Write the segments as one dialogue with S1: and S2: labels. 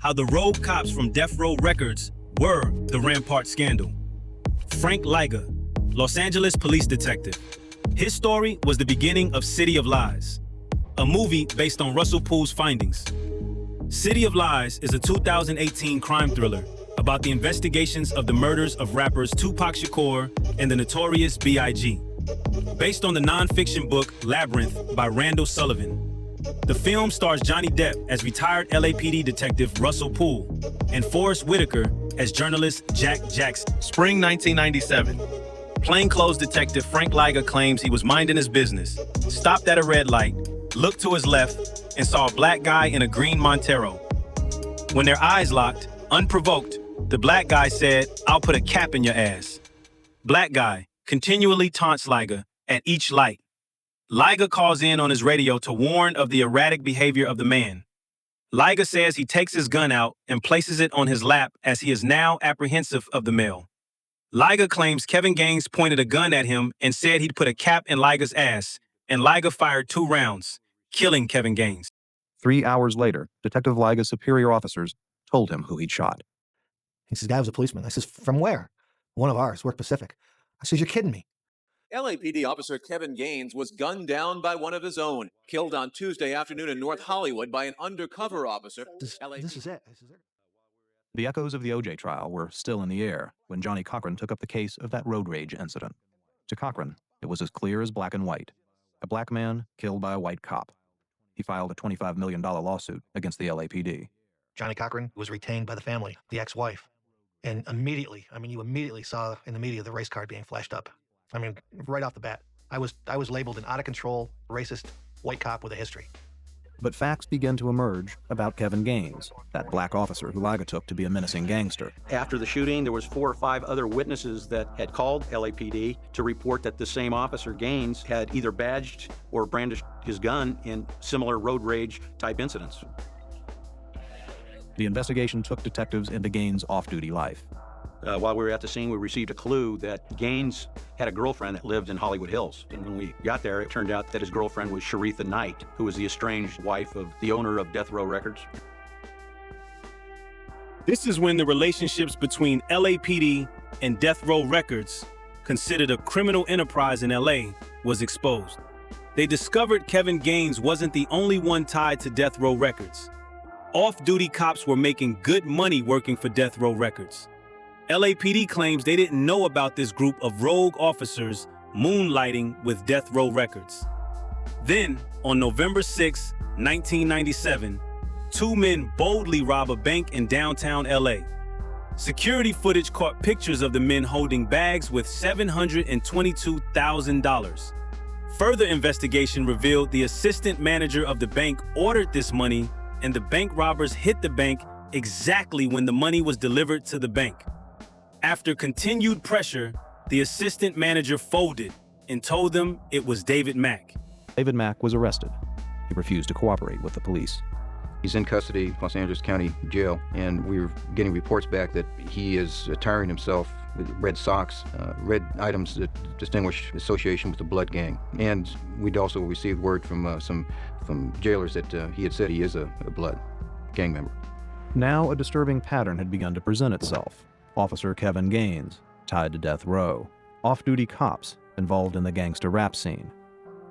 S1: how the rogue cops from Death Row Records were the Rampart scandal. Frank Liga, Los Angeles police detective. His story was the beginning of City of Lies, a movie based on Russell Poole's findings. City of Lies is a 2018 crime thriller about the investigations of the murders of rappers Tupac Shakur and the notorious B.I.G. Based on the non-fiction book Labyrinth by Randall Sullivan. The film stars Johnny Depp as retired LAPD detective Russell Poole and Forrest Whitaker as journalist Jack Jackson. Spring 1997. Plainclothes detective Frank Liga claims he was minding his business, stopped at a red light, looked to his left, and saw a black guy in a green Montero. When their eyes locked, unprovoked, the black guy said, "I'll put a cap in your ass." Black guy continually taunts Liga at each light. Liga calls in on his radio to warn of the erratic behavior of the man. Liga says he takes his gun out and places it on his lap as he is now apprehensive of the male. Liga claims Kevin Gaines pointed a gun at him and said he'd put a cap in Liga's ass, and Liga fired 2 rounds, killing Kevin Gaines.
S2: 3 hours later, Detective Liga's superior officers told him who he'd shot.
S3: He says, "Guy was a policeman." I says, "From where?" "One of ours, Work Pacific." I says, "You're kidding me."
S4: LAPD officer Kevin Gaines was gunned down by one of his own, killed on Tuesday afternoon in North Hollywood by an undercover officer.
S3: This is it.
S2: The echoes of the OJ trial were still in the air when Johnny Cochran took up the case of that road rage incident. To Cochran, it was as clear as black and white. A black man killed by a white cop. He filed a $25 million lawsuit against the LAPD.
S3: Johnny Cochran was retained by the family, the ex-wife. And immediately, you immediately saw in the media the race card being flashed up. Right off the bat. I was labeled an out-of-control, racist, white cop with a history.
S2: But facts began to emerge about Kevin Gaines, that black officer who Liga took to be a menacing gangster.
S5: After the shooting, there was 4 or 5 other witnesses that had called LAPD to report that the same officer, Gaines, had either badged or brandished his gun in similar road rage type incidents.
S2: The investigation took detectives into Gaines' off-duty life.
S5: While we were at the scene, we received a clue that Gaines had a girlfriend that lived in Hollywood Hills. And when we got there, it turned out that his girlfriend was Sharitha Knight, who was the estranged wife of the owner of Death Row Records.
S1: This is when the relationships between LAPD and Death Row Records, considered a criminal enterprise in LA, was exposed. They discovered Kevin Gaines wasn't the only one tied to Death Row Records. Off-duty cops were making good money working for Death Row Records. LAPD claims they didn't know about this group of rogue officers moonlighting with Death Row Records. Then, on November 6, 1997, 2 men boldly rob a bank in downtown LA. Security footage caught pictures of the men holding bags with $722,000. Further investigation revealed the assistant manager of the bank ordered this money, and the bank robbers hit the bank exactly when the money was delivered to the bank. After continued pressure, the assistant manager folded and told them it was David Mack.
S2: David Mack was arrested. He refused to cooperate with the police.
S6: He's in custody, Los Angeles County Jail, and we're getting reports back that he is attiring himself with red socks, red items that distinguish association with the blood gang. And we'd also received word from jailers that he had said he is a blood gang member.
S2: Now a disturbing pattern had begun to present itself. Officer Kevin Gaines, tied to Death Row. Off-duty cops involved in the gangster rap scene.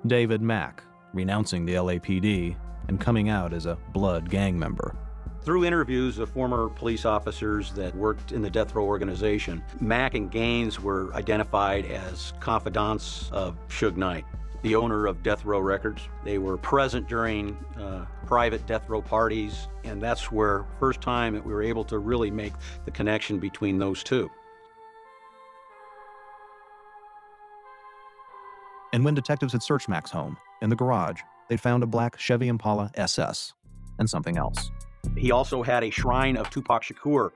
S2: David Mack, renouncing the LAPD and coming out as a blood gang member.
S5: Through interviews of former police officers that worked in the Death Row organization, Mack and Gaines were identified as confidants of Suge Knight, the owner of Death Row Records. They were present during private Death Row parties, and that's where first time that we were able to really make the connection between those two.
S2: And when detectives had searched Mack's home, in the garage, they'd found a black Chevy Impala SS and something else.
S5: He also had a shrine of Tupac Shakur,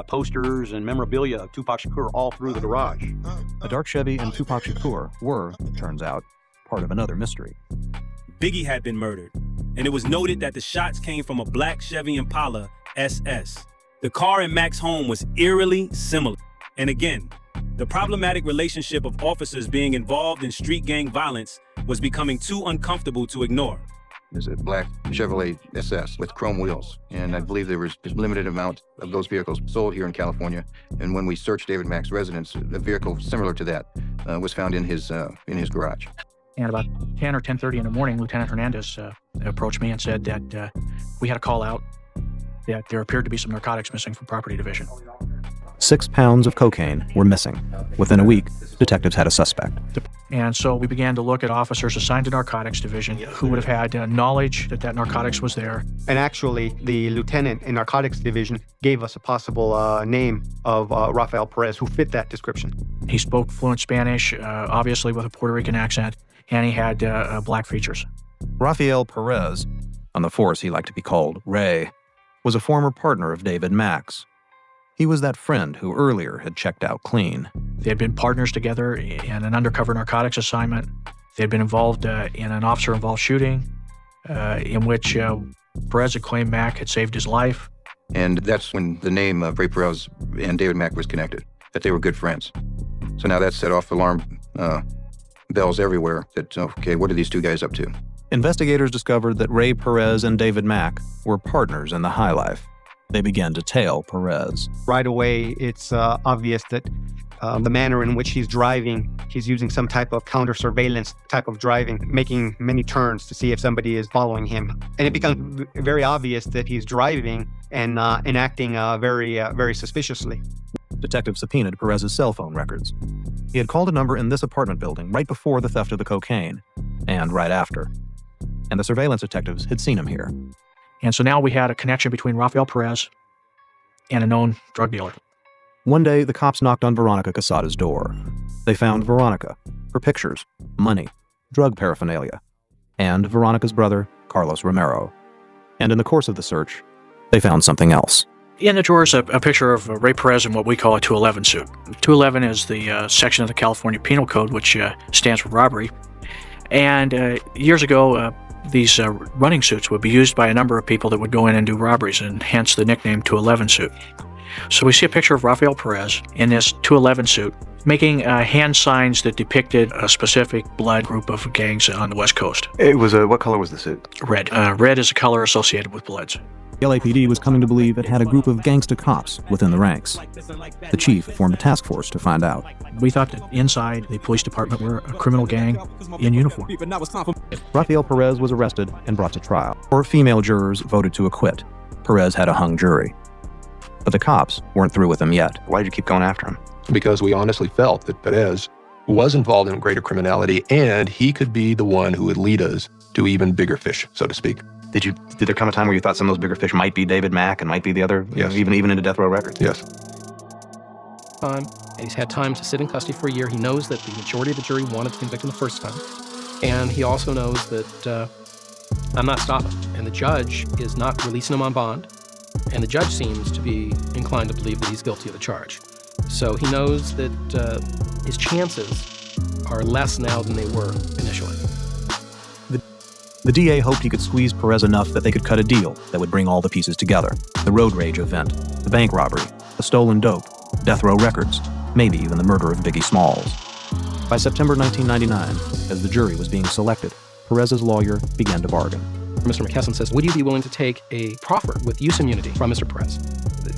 S5: posters and memorabilia of Tupac Shakur all through the garage.
S2: A dark Chevy and Tupac Shakur were, it turns out, part of another mystery.
S1: Biggie had been murdered, and it was noted that the shots came from a black Chevy Impala SS. The car in Mack's home was eerily similar. And again, the problematic relationship of officers being involved in street gang violence was becoming too uncomfortable to ignore.
S6: It's a black Chevrolet SS with chrome wheels. And I believe there was a limited amount of those vehicles sold here in California. And when we searched David Mack's residence, a vehicle similar to that was found in his garage.
S7: And about 10 or 10:30 in the morning, Lieutenant Hernandez approached me and said that we had a call out that there appeared to be some narcotics missing from property division.
S2: 6 pounds of cocaine were missing. Within a week, detectives had a suspect.
S7: And so we began to look at officers assigned to narcotics division who would have had knowledge that narcotics was there.
S8: And actually, the lieutenant in narcotics division gave us a possible name of Raphael Perez, who fit that description.
S7: He spoke fluent Spanish, obviously with a Puerto Rican accent, and he had black features.
S2: Raphael Perez, on the force he liked to be called Ray, was a former partner of David Mack's. He was that friend who earlier had checked out clean.
S7: They had been partners together in an undercover narcotics assignment. They had been involved in an officer-involved shooting in which Perez had claimed Mack had saved his life.
S6: And that's when the name of Ray Perez and David Mack was connected, that they were good friends. So now that set off alarm bells everywhere that, okay, what are these two guys up to?
S2: Investigators discovered that Ray Perez and David Mack were partners in the high life. They began to tail Perez.
S8: Right away, it's obvious that the manner in which he's driving, he's using some type of counter-surveillance type of driving, making many turns to see if somebody is following him. And it becomes very obvious that he's driving and acting very suspiciously.
S2: Detectives subpoenaed Perez's cell phone records. He had called a number in this apartment building right before the theft of the cocaine, and right after. And the surveillance detectives had seen him here.
S7: And so now we had a connection between Raphael Perez and a known drug dealer.
S2: One day, the cops knocked on Veronica Quesada's door. They found Veronica, her pictures, money, drug paraphernalia, and Veronica's brother, Carlos Romero. And in the course of the search, they found something else.
S7: In the drawers, a picture of Ray Perez in what we call a 211 suit. 211 is the section of the California Penal Code, which stands for robbery. And years ago, these running suits would be used by a number of people that would go in and do robberies, and hence the nickname 211 suit. So we see a picture of Raphael Perez in this 211 suit, making hand signs that depicted a specific blood group of gangs on the West Coast.
S9: It was what color was the suit?
S7: Red. Red is a color associated with Bloods.
S2: The LAPD was coming to believe it had a group of gangsta cops within the ranks. The chief formed a task force to find out.
S7: We thought that inside the police department were a criminal gang in uniform.
S2: Raphael Perez was arrested and brought to trial. 4 female jurors voted to acquit. Perez had a hung jury. But the cops weren't through with him yet.
S9: Why did you keep going after him?
S10: Because we honestly felt that Perez was involved in greater criminality, and he could be the one who would lead us to even bigger fish, so to speak.
S9: Did there come a time where you thought some of those bigger fish might be David Mack and might be the other,
S10: yes,
S9: even into Death Row Records?
S10: Yes.
S11: He's had time to sit in custody for a year. He knows that the majority of the jury wanted to convict him the first time. And he also knows that I'm not stopping. And the judge is not releasing him on bond. And the judge seems to be inclined to believe that he's guilty of the charge. So he knows that his chances are less now than they were initially.
S2: The DA hoped he could squeeze Perez enough that they could cut a deal that would bring all the pieces together. The road rage event, the bank robbery, the stolen dope, Death Row Records, maybe even the murder of Biggie Smalls. By September 1999, as the jury was being selected, Perez's lawyer began to bargain.
S11: Mr. McKesson says, would you be willing to take a proffer with use immunity from Mr. Perez?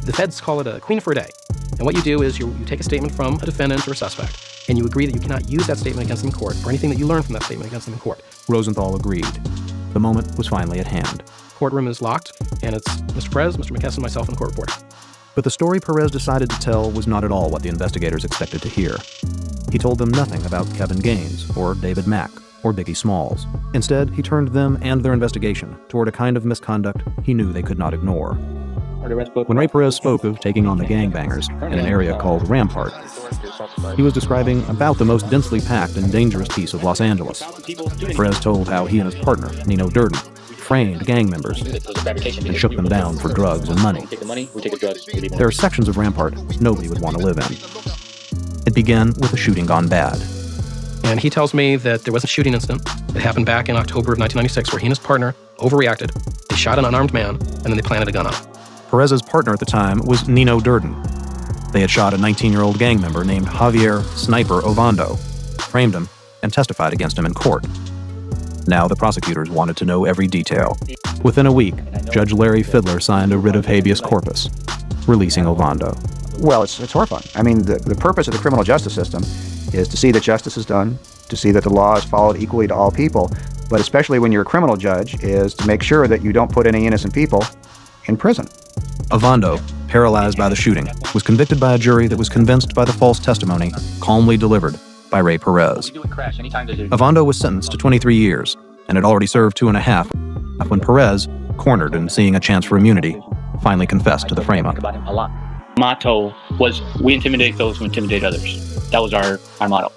S11: The feds call it a queen for a day. And what you do is you take a statement from a defendant or a suspect, and you agree that you cannot use that statement against them in court or anything that you learn from that statement against them in court.
S2: Rosenthal agreed. The moment was finally at hand.
S11: Courtroom is locked, and it's Mr. Perez, Mr. McKesson, myself, and the court reporter.
S2: But the story Perez decided to tell was not at all what the investigators expected to hear. He told them nothing about Kevin Gaines, or David Mack, or Biggie Smalls. Instead, he turned them and their investigation toward a kind of misconduct he knew they could not ignore. When Ray Perez spoke of taking on the gangbangers in an area called Rampart, he was describing about the most densely packed and dangerous piece of Los Angeles. Perez told how he and his partner, Nino Durden, framed gang members and shook them down for drugs and money. There are sections of Rampart nobody would want to live in. It began with a shooting gone bad.
S11: And he tells me that there was a shooting incident that happened back in October of 1996 where he and his partner overreacted. They shot an unarmed man, and then they planted a gun on him.
S2: Perez's partner at the time was Nino Durden. They had shot a 19-year-old gang member named Javier Sniper Ovando, framed him, and testified against him in court. Now the prosecutors wanted to know every detail. Within a week, Judge Larry Fidler signed a writ of habeas corpus, releasing Ovando.
S12: Well, it's horrifying. I mean, the purpose of the criminal justice system is to see that justice is done, to see that the law is followed equally to all people, but especially when you're a criminal judge, is to make sure that you don't put any innocent people in prison.
S2: Ovando, paralyzed by the shooting, was convicted by a jury that was convinced by the false testimony calmly delivered by Ray Perez. Ovando was sentenced to 23 years and had already served 2.5 when Perez, cornered and seeing a chance for immunity, finally confessed to the frame-up.
S13: Motto was, we intimidate those who intimidate others. That was our motto.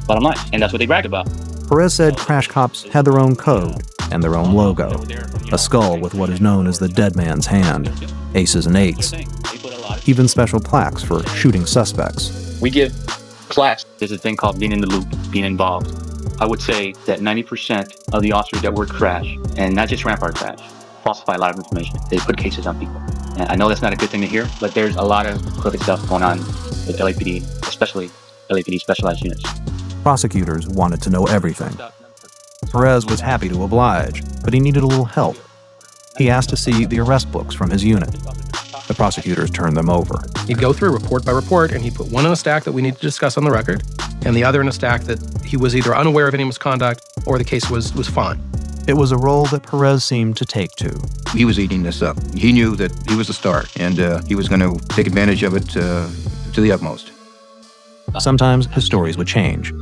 S13: Bottom line. And that's what they bragged about.
S2: Perez said crash cops had their own code and their own logo, a skull with what is known as the dead man's hand, aces and eights, even special plaques for shooting suspects.
S13: We give plaques. There's a thing called being in the loop, being involved. I would say that 90% of the officers that work crash, and not just Rampart crash, falsify a lot of information. They put cases on people. And I know that's not a good thing to hear, but there's a lot of crooked stuff going on with LAPD, especially LAPD specialized units.
S2: Prosecutors wanted to know everything. Perez was happy to oblige, but he needed a little help. He asked to see the arrest books from his unit. The prosecutors turned them over.
S11: He'd go through report by report, and he'd put one in a stack that we need to discuss on the record, and the other in a stack that he was either unaware of any misconduct or the case was fine.
S2: It was a role that Perez seemed to take to.
S6: He was eating this up. He knew that he was the star, and he was going to take advantage of it to the utmost.
S2: Sometimes his stories would change.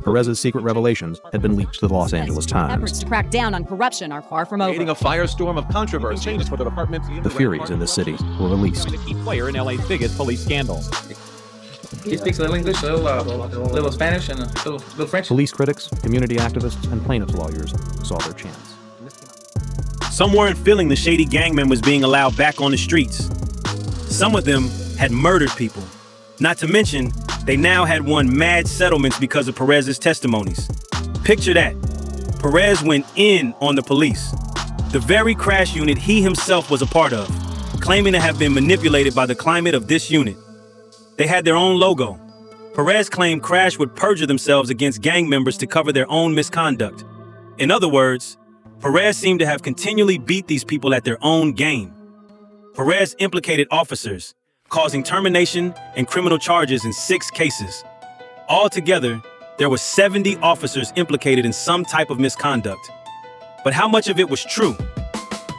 S2: Perez's secret revelations had been leaked to the Los Angeles Times.
S14: Efforts to crack down on corruption are far from over.
S4: Creating a firestorm of controversy. Changes for the department.
S2: The Furies in the city were released.
S15: A key player in LA's biggest police scandal.
S16: He speaks a little English, a little Spanish, and a little French.
S2: Police critics, community activists, and plaintiffs' lawyers saw their chance.
S1: Some weren't feeling the shady gang members being allowed back on the streets. Some of them had murdered people. Not to mention, they now had won mad settlements because of Perez's testimonies. Picture that. Perez went in on the police, the very crash unit he himself was a part of, claiming to have been manipulated by the climate of this unit. They had their own logo. Perez claimed Crash would perjure themselves against gang members to cover their own misconduct. In other words, Perez seemed to have continually beat these people at their own game. Perez implicated officers, causing termination and criminal charges in 6 cases. Altogether, there were 70 officers implicated in some type of misconduct. But how much of it was true?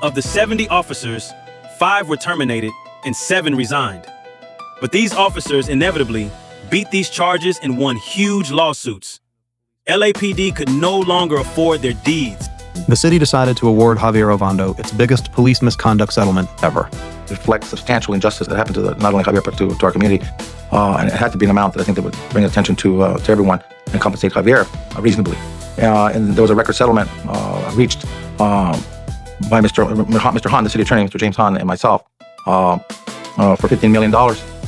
S1: Of the 70 officers, 5 were terminated and 7 resigned. But these officers inevitably beat these charges and won huge lawsuits. LAPD could no longer afford their deeds.
S2: The city decided to award Javier Ovando its biggest police misconduct settlement ever.
S17: It reflects substantial injustice that happened to not only Javier, but to our community. And it had to be an amount that I think that would bring attention to everyone and compensate Javier reasonably. And there was a record settlement reached by Mr. Hahn, the city attorney, Mr. James Hahn, and myself for $15 million.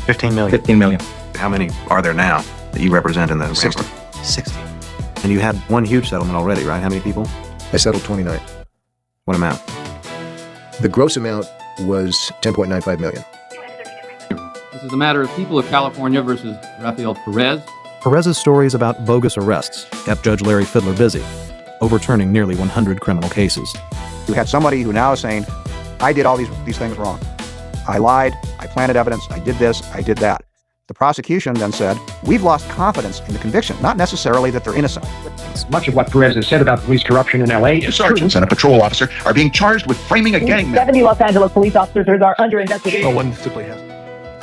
S9: 15 million?
S17: 15 million.
S9: How many are there now that you represent in the
S12: 60.
S9: Rampart?
S12: 60.
S2: And you had one huge settlement already, right? How many people?
S18: I settled 29.
S2: What amount?
S18: The gross amount was $10.95 million.
S19: This is a matter of people of California versus Raphael Perez.
S2: Perez's stories about bogus arrests kept Judge Larry Fidler busy, overturning nearly 100 criminal cases.
S12: You had somebody who now is saying, I did all these things wrong. I lied, I planted evidence, I did this, I did that. The prosecution then said, we've lost confidence in the conviction, not necessarily that they're innocent.
S20: Much of what Perez has said about police corruption in L.A. is
S21: sergeants and a patrol officer are being charged with framing a gang member.
S22: 70 Los Angeles police officers are under investigation.
S10: No one simply has.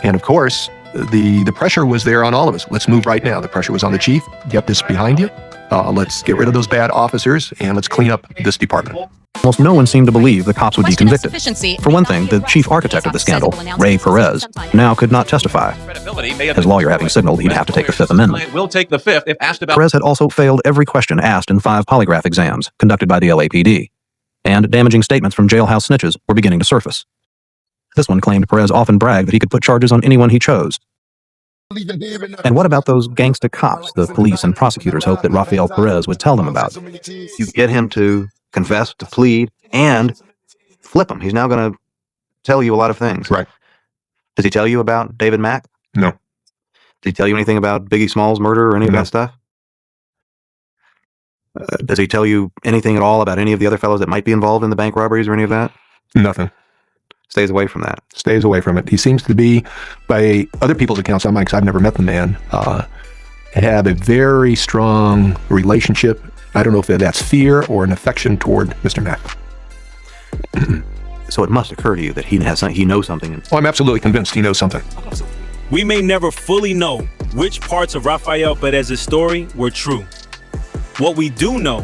S10: And of course, the pressure was there on all of us. Let's move right now. The pressure was on the chief. Get this behind you. Let's get rid of those bad officers and let's clean up this department.
S2: Almost no one seemed to believe the cops would be convicted. For one thing, the chief architect of the scandal, Ray Perez, now could not testify. His lawyer having signaled he'd have to take the Fifth Amendment.
S4: Will take the Fifth if asked about.
S2: Perez had also failed every question asked in 5 polygraph exams conducted by the LAPD, and damaging statements from jailhouse snitches were beginning to surface. This one claimed Perez often bragged that he could put charges on anyone he chose. And what about those gangsta cops the police and prosecutors hoped that Raphael Perez would tell them about?
S9: You get him to confess, to plead, and flip him. He's now going to tell you a lot of things.
S10: Right.
S9: Does he tell you about David Mack?
S10: No.
S9: Did he tell you anything about Biggie Small's murder or any of that stuff? Does he tell you anything at all about any of the other fellows that might be involved in the bank robberies or any of that?
S10: Nothing.
S9: Stays away from that.
S10: Stays away from it. He seems to be, by other people's accounts, on Mike's, I've never met the man, have a very strong relationship. I don't know if that's fear or an affection toward Mr. Mack.
S9: So it must occur to you that he knows something.
S10: Oh, I'm absolutely convinced he knows something.
S1: We may never fully know which parts of Raphael Perez's story were true. What we do know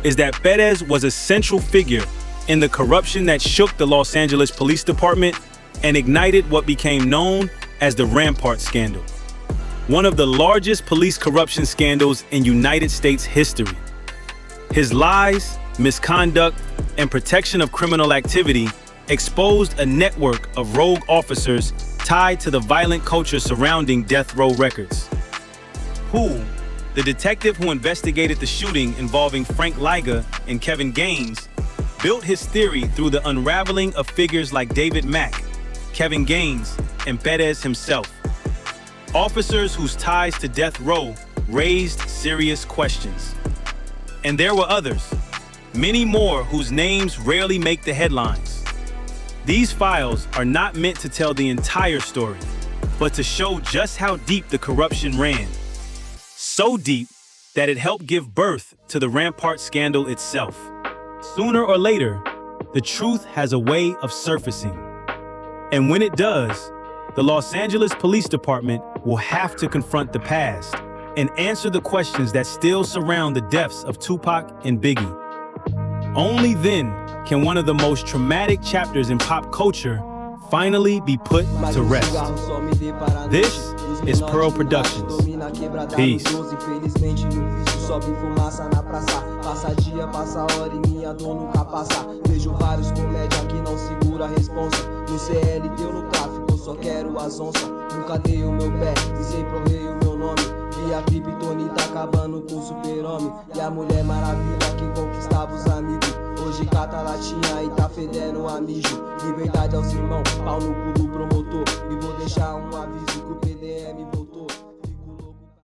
S1: is that Perez was a central figure in the corruption that shook the Los Angeles Police Department and ignited what became known as the Rampart scandal, one of the largest police corruption scandals in United States history. His lies, misconduct, and protection of criminal activity exposed a network of rogue officers tied to the violent culture surrounding Death Row Records. The detective who investigated the shooting involving Frank Liga and Kevin Gaines, built his theory through the unraveling of figures like David Mack, Kevin Gaines, and Perez himself. Officers whose ties to Death Row raised serious questions. And there were others, many more whose names rarely make the headlines. These files are not meant to tell the entire story, but to show just how deep the corruption ran. So deep that it helped give birth to the Rampart scandal itself. Sooner or later, the truth has a way of surfacing. And when it does, the Los Angeles Police Department will have to confront the past and answer the questions that still surround the deaths of Tupac and Biggie. Only then can one of the most traumatic chapters in pop culture finally be put to rest. This is Pearl Productions. Peace.
S3: Infelizmente no vício sobe fumaça na praça. Passa dia, passa hora e minha dor nunca passa. Vejo vários comédia que não segura a responsa. No CLT ou no tráfico, eu só quero as onças. Nunca dei o meu pé e sempre honrei o meu nome. Vi a criptonita acabando com o super-homem. E a Mulher Maravilha que conquistava os amigos. Hoje cata latinha e tá fedendo a mijo. Liberdade aos irmãos, pau no cu do promotor. E vou deixar uma